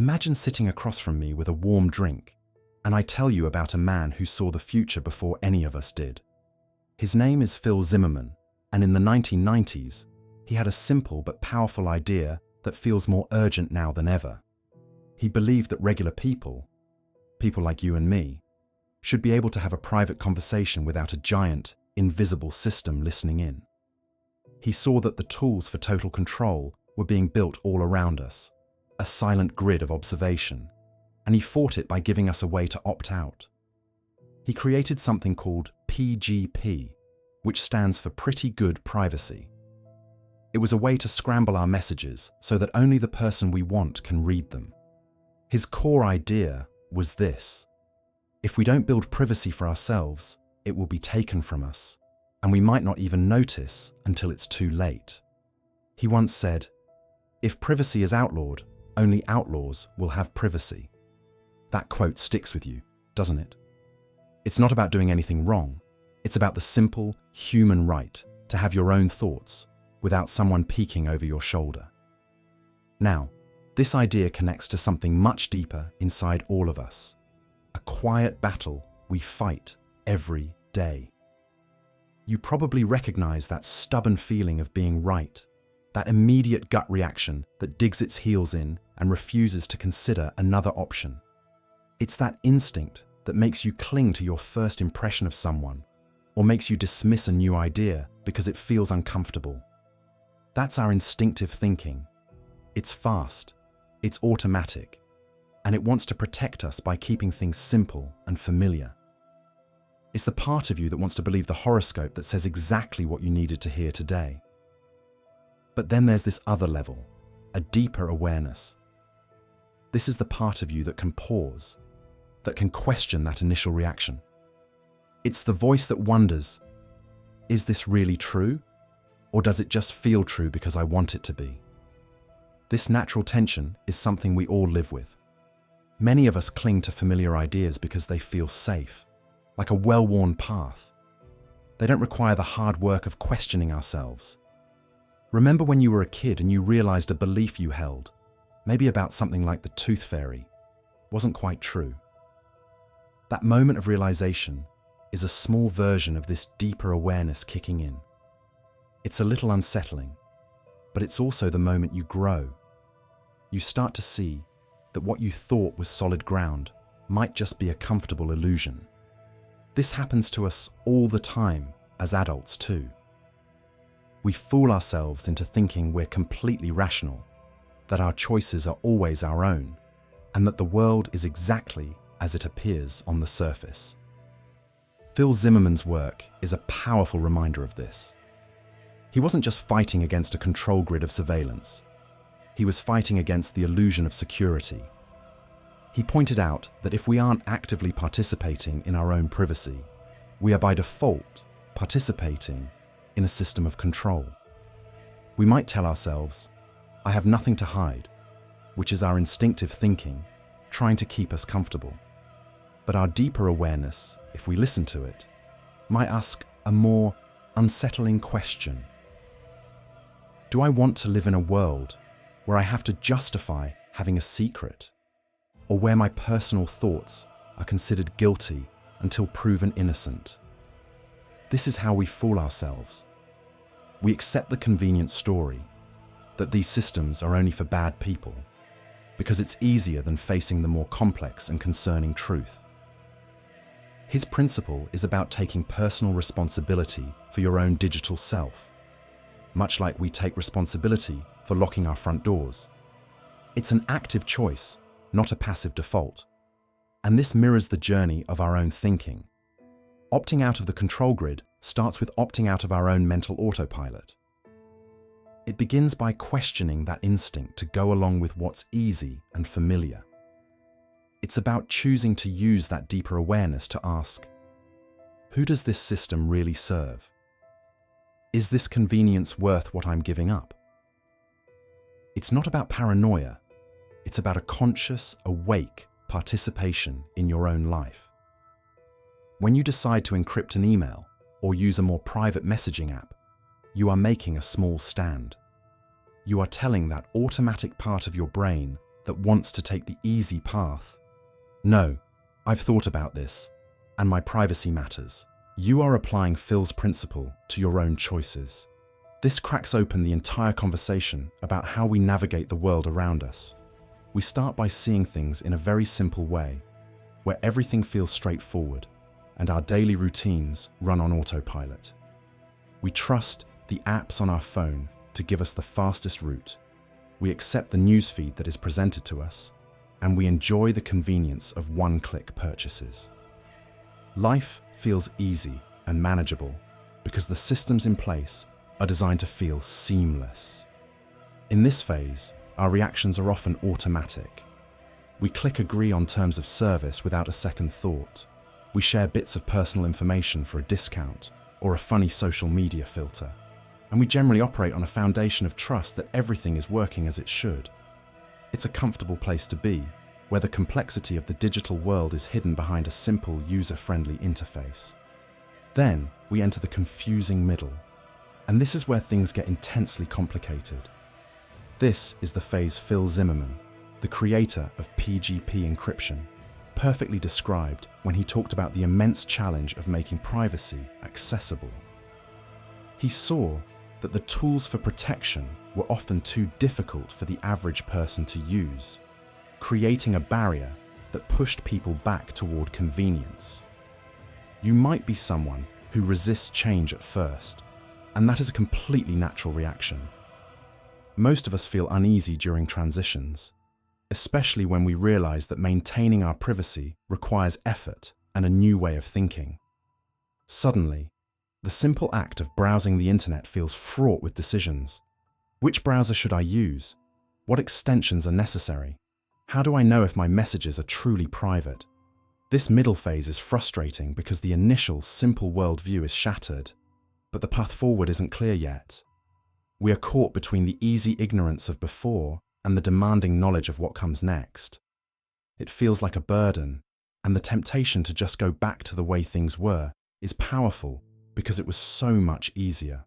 Imagine sitting across from me with a warm drink, and I tell you about a man who saw the future before any of us did. His name is Zimmermann, and in the 1990s, he had a simple but powerful idea that feels more urgent now than ever. He believed that regular people like you and me, should be able to have a private conversation without a giant, invisible system listening in. He saw that the tools for total control were being built all around us, a silent grid of observation, and he fought it by giving us a way to opt out. He created something called PGP, which stands for Pretty Good Privacy. It was a way to scramble our messages so that only the person we want can read them. His core idea was this: if we don't build privacy for ourselves, it will be taken from us, and we might not even notice until it's too late. He once said, "If privacy is outlawed, only outlaws will have privacy." That quote sticks with you, doesn't it? It's not about doing anything wrong. It's about the simple human right to have your own thoughts without someone peeking over your shoulder. Now, this idea connects to something much deeper inside all of us, a quiet battle we fight every day. You probably recognize that stubborn feeling of being right, that immediate gut reaction that digs its heels in and refuses to consider another option. It's that instinct that makes you cling to your first impression of someone, or makes you dismiss a new idea because it feels uncomfortable. That's our instinctive thinking. It's fast, it's automatic, and it wants to protect us by keeping things simple and familiar. It's the part of you that wants to believe the horoscope that says exactly what you needed to hear today. But then there's this other level, a deeper awareness. This is the part of you that can pause, that can question that initial reaction. It's the voice that wonders, is this really true? Or does it just feel true because I want it to be? This natural tension is something we all live with. Many of us cling to familiar ideas because they feel safe, like a well-worn path. They don't require the hard work of questioning ourselves. Remember when you were a kid and you realized a belief you held, maybe about something like the tooth fairy, wasn't quite true? That moment of realization is a small version of this deeper awareness kicking in. It's a little unsettling, but it's also the moment you grow. You start to see that what you thought was solid ground might just be a comfortable illusion. This happens to us all the time as adults too. We fool ourselves into thinking we're completely rational, that our choices are always our own, and that the world is exactly as it appears on the surface. Zimmermann's work is a powerful reminder of this. He wasn't just fighting against a control grid of surveillance. He was fighting against the illusion of security. He pointed out that if we aren't actively participating in our own privacy, we are by default participating in a system of control. We might tell ourselves, "I have nothing to hide," which is our instinctive thinking, trying to keep us comfortable. But our deeper awareness, if we listen to it, might ask a more unsettling question. Do I want to live in a world where I have to justify having a secret, or where my personal thoughts are considered guilty until proven innocent? This is how we fool ourselves. We accept the convenient story that these systems are only for bad people, because it's easier than facing the more complex and concerning truth. His principle is about taking personal responsibility for your own digital self, much like we take responsibility for locking our front doors. It's an active choice, not a passive default. And this mirrors the journey of our own thinking. Opting out of the control grid starts with opting out of our own mental autopilot. It begins by questioning that instinct to go along with what's easy and familiar. It's about choosing to use that deeper awareness to ask, who does this system really serve? Is this convenience worth what I'm giving up? It's not about paranoia. It's about a conscious, awake participation in your own life. When you decide to encrypt an email or use a more private messaging app, you are making a small stand. You are telling that automatic part of your brain that wants to take the easy path. No, I've thought about this, and my privacy matters. You are applying Phil's principle to your own choices. This cracks open the entire conversation about how we navigate the world around us. We start by seeing things in a very simple way, where everything feels straightforward and our daily routines run on autopilot. We trust the apps on our phone to give us the fastest route. We accept the newsfeed that is presented to us, and we enjoy the convenience of one-click purchases. Life feels easy and manageable because the systems in place are designed to feel seamless. In this phase, our reactions are often automatic. We click agree on terms of service without a second thought. We share bits of personal information for a discount or a funny social media filter. And we generally operate on a foundation of trust that everything is working as it should. It's a comfortable place to be, where the complexity of the digital world is hidden behind a simple, user-friendly interface. Then we enter the confusing middle, and this is where things get intensely complicated. This is the phase Phil Zimmermann, the creator of PGP encryption, perfectly described when he talked about the immense challenge of making privacy accessible. He saw that the tools for protection were often too difficult for the average person to use, creating a barrier that pushed people back toward convenience. You might be someone who resists change at first, and that is a completely natural reaction. Most of us feel uneasy during transitions, especially when we realize that maintaining our privacy requires effort and a new way of thinking. Suddenly, the simple act of browsing the internet feels fraught with decisions. Which browser should I use? What extensions are necessary? How do I know if my messages are truly private? This middle phase is frustrating because the initial simple worldview is shattered, but the path forward isn't clear yet. We are caught between the easy ignorance of before and the demanding knowledge of what comes next. It feels like a burden, and the temptation to just go back to the way things were is powerful because it was so much easier.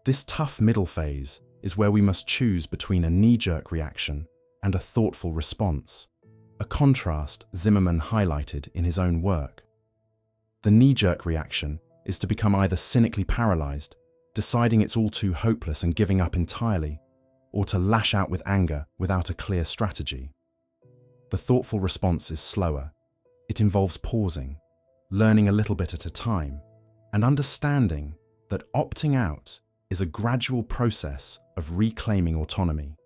This tough middle phase is where we must choose between a knee-jerk reaction and a thoughtful response, a contrast Zimmermann highlighted in his own work. The knee-jerk reaction is to become either cynically paralyzed, deciding it's all too hopeless and giving up entirely, or to lash out with anger without a clear strategy. The thoughtful response is slower. It involves pausing, learning a little bit at a time, and understanding that opting out is a gradual process of reclaiming autonomy,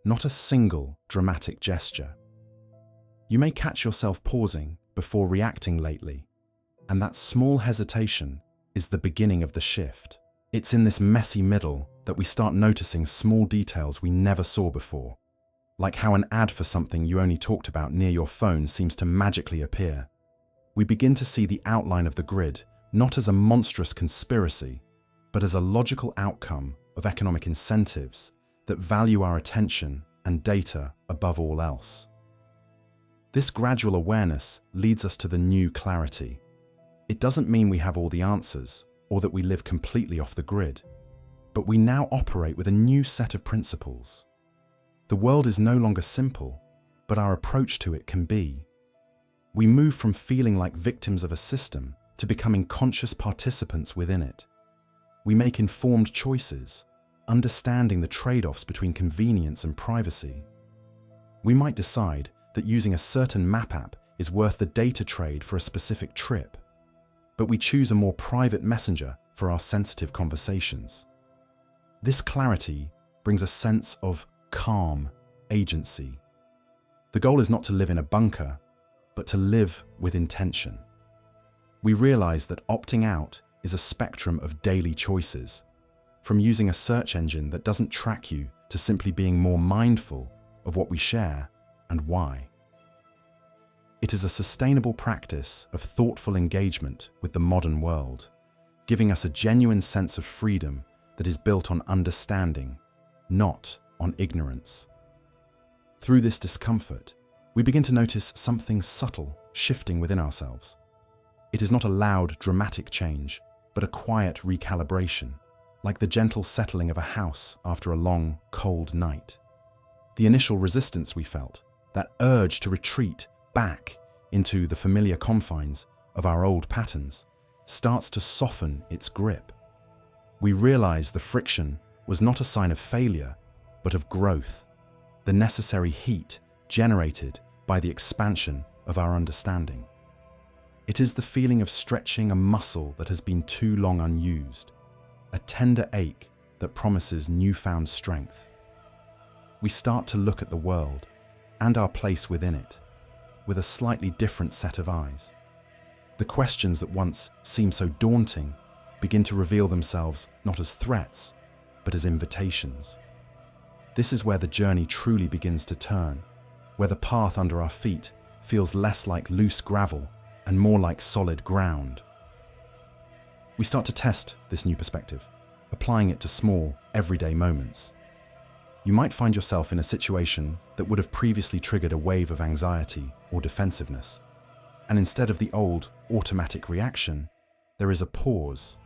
not a single dramatic gesture. You may catch yourself pausing before reacting lately, and that small hesitation is the beginning of the shift. It's in this messy middle that we start noticing small details we never saw before, like how an ad for something you only talked about near your phone seems to magically appear. We begin to see the outline of the grid not as a monstrous conspiracy, but as a logical outcome of economic incentives that value our attention and data above all else. This gradual awareness leads us to the new clarity. It doesn't mean we have all the answers or that we live completely off the grid, but we now operate with a new set of principles. The world is no longer simple, but our approach to it can be. We move from feeling like victims of a system to becoming conscious participants within it. We make informed choices, understanding the trade-offs between convenience and privacy. We might decide that using a certain map app is worth the data trade for a specific trip, but we choose a more private messenger for our sensitive conversations. This clarity brings a sense of calm agency. The goal is not to live in a bunker, but to live with intention. We realize that opting out is a spectrum of daily choices, from using a search engine that doesn't track you to simply being more mindful of what we share and why. It is a sustainable practice of thoughtful engagement with the modern world, giving us a genuine sense of freedom that is built on understanding, not on ignorance. Through this discomfort, we begin to notice something subtle shifting within ourselves. It is not a loud, dramatic change, but a quiet recalibration, like the gentle settling of a house after a long, cold night. The initial resistance we felt, that urge to retreat back into the familiar confines of our old patterns, starts to soften its grip. We realize the friction was not a sign of failure, but of growth, the necessary heat generated by the expansion of our understanding. It is the feeling of stretching a muscle that has been too long unused, a tender ache that promises newfound strength. We start to look at the world and our place within it with a slightly different set of eyes. The questions that once seemed so daunting begin to reveal themselves not as threats, but as invitations. This is where the journey truly begins to turn, where the path under our feet feels less like loose gravel and more like solid ground. We start to test this new perspective, applying it to small, everyday moments. You might find yourself in a situation that would have previously triggered a wave of anxiety or defensiveness, and instead of the old, automatic reaction, there is a pause.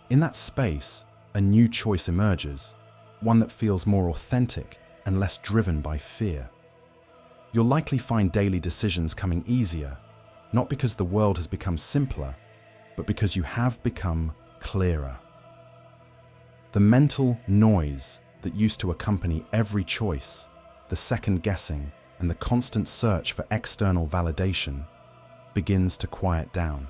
In that space, a new choice emerges, one that feels more authentic and less driven by fear. You'll likely find daily decisions coming easier, not because the world has become simpler, but because you have become clearer. The mental noise that used to accompany every choice, the second guessing, and the constant search for external validation, begins to quiet down.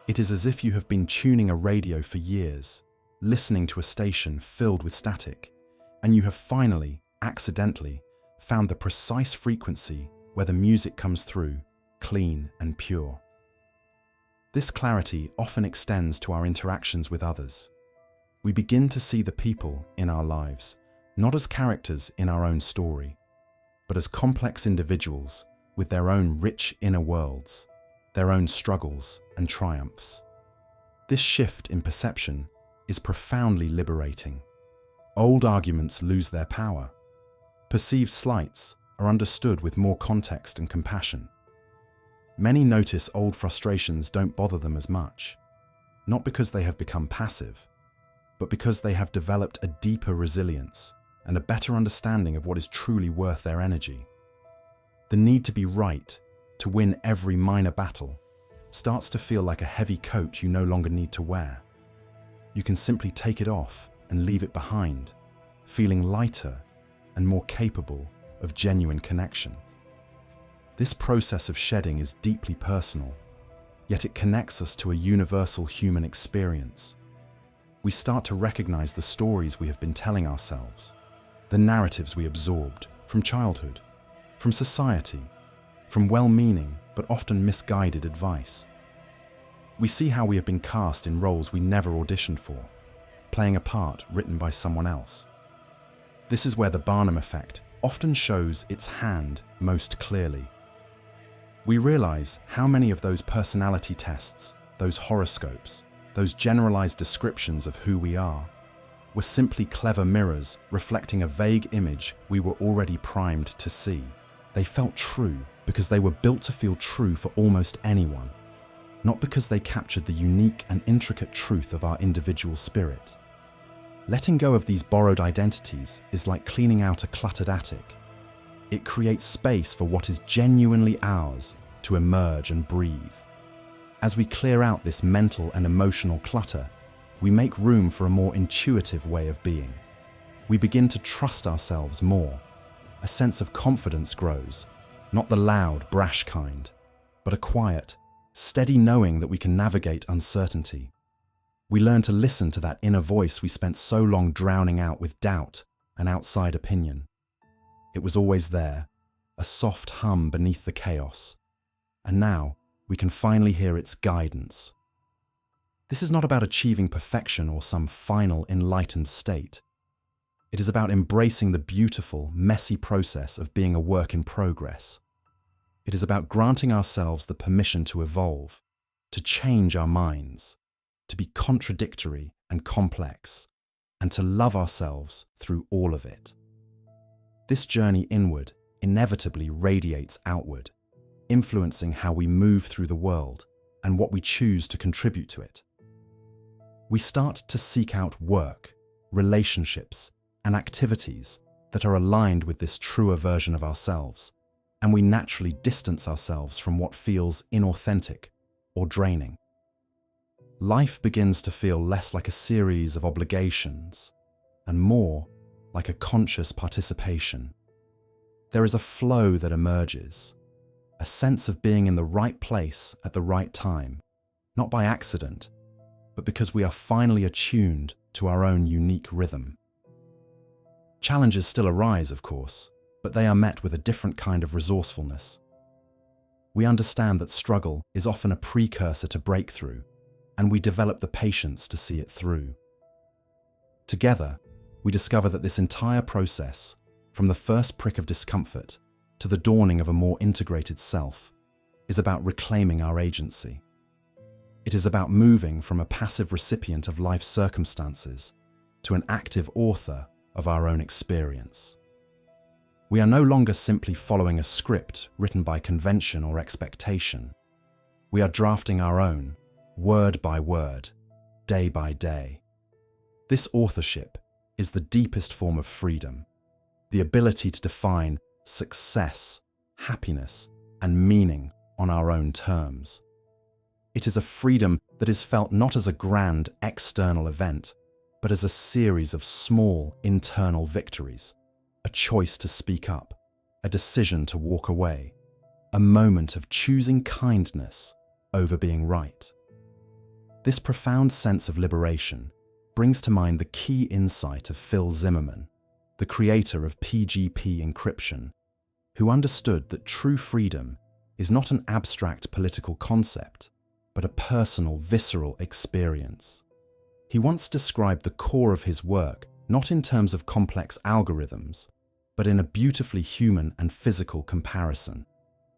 It is as if you have been tuning a radio for years, listening to a station filled with static, and you have finally, accidentally, found the precise frequency where the music comes through, clean and pure. This clarity often extends to our interactions with others. We begin to see the people in our lives, not as characters in our own story, but as complex individuals with their own rich inner worlds, their own struggles and triumphs. This shift in perception is profoundly liberating. Old arguments lose their power. Perceived slights are understood with more context and compassion. Many notice old frustrations don't bother them as much, not because they have become passive, but because they have developed a deeper resilience and a better understanding of what is truly worth their energy. The need to be right, to win every minor battle, starts to feel like a heavy coat you no longer need to wear. You can simply take it off and leave it behind, feeling lighter and more capable of genuine connection. This process of shedding is deeply personal, yet it connects us to a universal human experience. We start to recognize the stories we have been telling ourselves, the narratives we absorbed from childhood, from society, from well-meaning but often misguided advice. We see how we have been cast in roles we never auditioned for, playing a part written by someone else. This is where the Barnum effect often shows its hand most clearly. We realize how many of those personality tests, those horoscopes, those generalized descriptions of who we are, were simply clever mirrors reflecting a vague image we were already primed to see. They felt true because they were built to feel true for almost anyone, not because they captured the unique and intricate truth of our individual spirit. Letting go of these borrowed identities is like cleaning out a cluttered attic. It creates space for what is genuinely ours to emerge and breathe. As we clear out this mental and emotional clutter, we make room for a more intuitive way of being. We begin to trust ourselves more. A sense of confidence grows, not the loud, brash kind, but a quiet, steady knowing that we can navigate uncertainty. We learn to listen to that inner voice we spent so long drowning out with doubt and outside opinion. It was always there, a soft hum beneath the chaos, and now we can finally hear its guidance. This is not about achieving perfection or some final enlightened state. It is about embracing the beautiful, messy process of being a work in progress. It is about granting ourselves the permission to evolve, to change our minds, to be contradictory and complex, and to love ourselves through all of it. This journey inward inevitably radiates outward, influencing how we move through the world and what we choose to contribute to it. We start to seek out work, relationships, and activities that are aligned with this truer version of ourselves, and we naturally distance ourselves from what feels inauthentic or draining. Life begins to feel less like a series of obligations and more like a conscious participation. There is a flow that emerges, a sense of being in the right place at the right time, not by accident, but because we are finally attuned to our own unique rhythm. Challenges still arise, of course, but they are met with a different kind of resourcefulness. We understand that struggle is often a precursor to breakthrough, and we develop the patience to see it through. Together, we discover that this entire process, from the first prick of discomfort to the dawning of a more integrated self, is about reclaiming our agency. It is about moving from a passive recipient of life's circumstances to an active author of our own experience. We are no longer simply following a script written by convention or expectation. We are drafting our own, word by word, day by day. This authorship is the deepest form of freedom, the ability to define success, happiness, and meaning on our own terms. It is a freedom that is felt not as a grand external event, but as a series of small internal victories, a choice to speak up, a decision to walk away, a moment of choosing kindness over being right. This profound sense of liberation brings to mind the key insight of Phil Zimmermann, the creator of PGP encryption, who understood that true freedom is not an abstract political concept, but a personal, visceral experience. He once described the core of his work not in terms of complex algorithms, but in a beautifully human and physical comparison.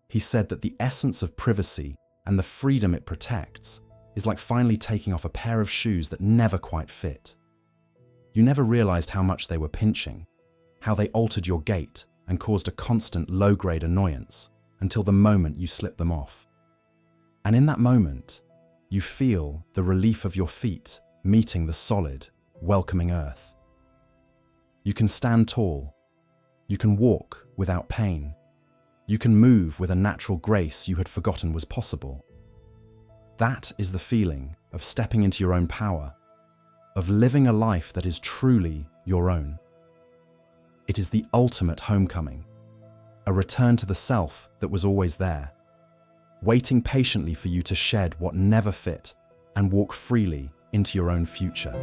He said that the essence of privacy and the freedom it protects is like finally taking off a pair of shoes that never quite fit. You never realized how much they were pinching, how they altered your gait and caused a constant low-grade annoyance until the moment you slipped them off. And in that moment, you feel the relief of your feet meeting the solid, welcoming earth. You can stand tall. You can walk without pain. You can move with a natural grace you had forgotten was possible. That is the feeling of stepping into your own power, of living a life that is truly your own. It is the ultimate homecoming, a return to the self that was always there, waiting patiently for you to shed what never fit and walk freely into your own future.